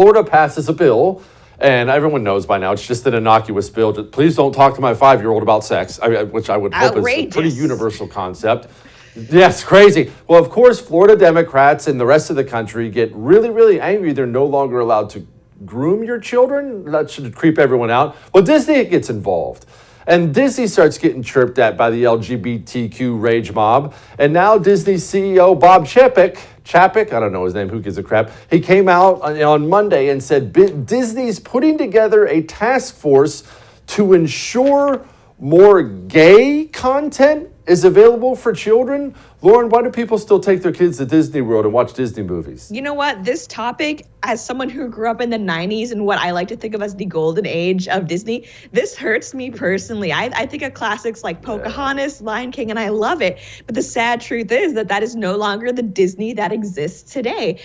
Florida passes a bill, and everyone knows by now it's just an innocuous bill. Just, please don't talk to my 5-year-old about sex, which I would hope is a pretty universal concept. Yes, crazy. Well, of course, Florida Democrats and the rest of the country get really, really angry. They're no longer allowed to groom your children. That should creep everyone out. Well, Disney gets involved. And Disney starts getting chirped at by the LGBTQ rage mob. And now Disney CEO Bob Chapek, I don't know his name, who gives a crap, he came out on Monday and said Disney's putting together a task force to ensure more gay content is available for children. Lauren, why do people still take their kids to Disney World and watch Disney movies? You know what? This topic, as someone who grew up in the 90s and what I like to think of as the golden age of Disney, this hurts me personally. I think of classics like Pocahontas, Lion King, and I love it. But the sad truth is that is no longer the Disney that exists today.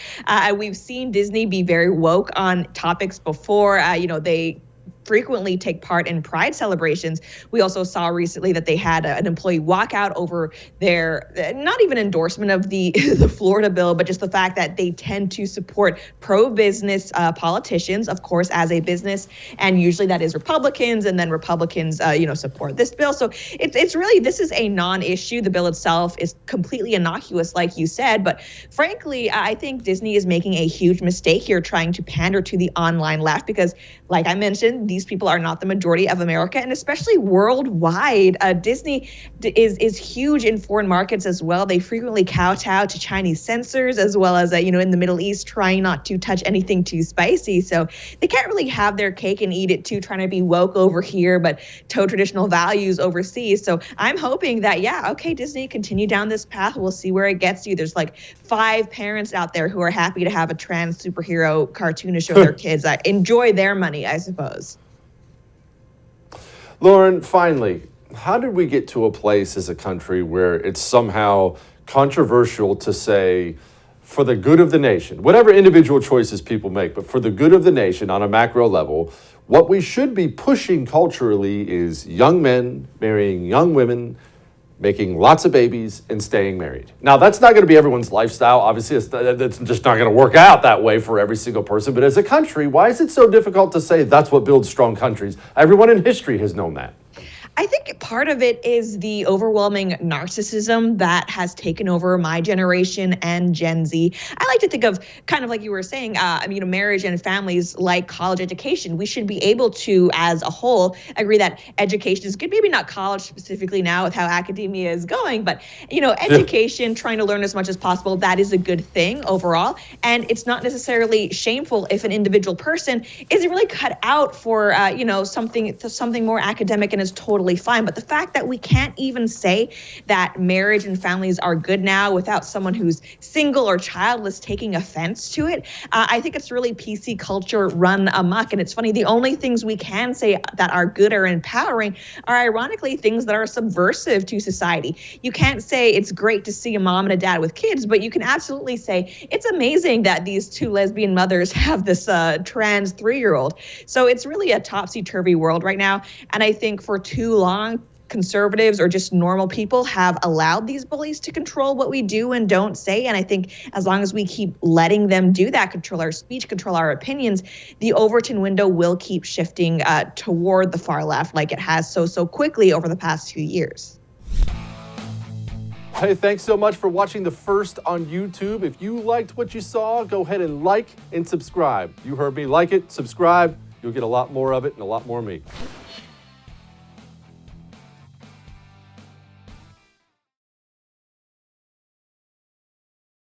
We've seen Disney be very woke on topics before. They frequently take part in pride celebrations. We also saw recently that they had an employee walk out over their, not even endorsement of the Florida bill, but just the fact that they tend to support pro-business politicians, of course, as a business. And usually that is Republicans, and then Republicans, support this bill. So it's really, this is a non-issue. The bill itself is completely innocuous, like you said. But frankly, I think Disney is making a huge mistake here trying to pander to the online left because, like I mentioned, these people are not the majority of America, and especially worldwide. Disney is huge in foreign markets as well. They frequently kowtow to Chinese censors, as well as in the Middle East, trying not to touch anything too spicy. So they can't really have their cake and eat it too, trying to be woke over here, but toe traditional values overseas. So I'm hoping that, Disney, continue down this path. We'll see where it gets you. There's like 5 parents out there who are happy to have a trans superhero cartoon to show their kids. Enjoy their money, I suppose. Lauren, finally, how did we get to a place as a country where it's somehow controversial to say, for the good of the nation, whatever individual choices people make, but for the good of the nation on a macro level, what we should be pushing culturally is young men marrying young women, making lots of babies, and staying married. Now, that's not going to be everyone's lifestyle. Obviously, it's just not going to work out that way for every single person. But as a country, why is it so difficult to say that's what builds strong countries? Everyone in history has known that. I think part of it is the overwhelming narcissism that has taken over my generation and Gen Z. I like to think of, kind of like you were saying, marriage and families like college education. We should be able to, as a whole, agree that education is good. Maybe not college specifically now with how academia is going, but, education, trying to learn as much as possible, that is a good thing overall. And it's not necessarily shameful if an individual person isn't really cut out for, something more academic and is totally fine. But the fact that we can't even say that marriage and families are good now without someone who's single or childless taking offense to it, I think it's really PC culture run amok. And it's funny, the only things we can say that are good or empowering are ironically things that are subversive to society. You can't say it's great to see a mom and a dad with kids, but you can absolutely say it's amazing that these 2 lesbian mothers have this trans 3-year-old. So it's really a topsy-turvy world right now. And I think for too long, conservatives or just normal people have allowed these bullies to control what we do and don't say. And I think as long as we keep letting them do that, control our speech, control our opinions, the Overton window will keep shifting toward the far left like it has so quickly over the past few years. Hey, thanks so much for watching The First on YouTube. If you liked what you saw, go ahead and like and subscribe. You heard me. Like it, subscribe. You'll get a lot more of it and a lot more of me.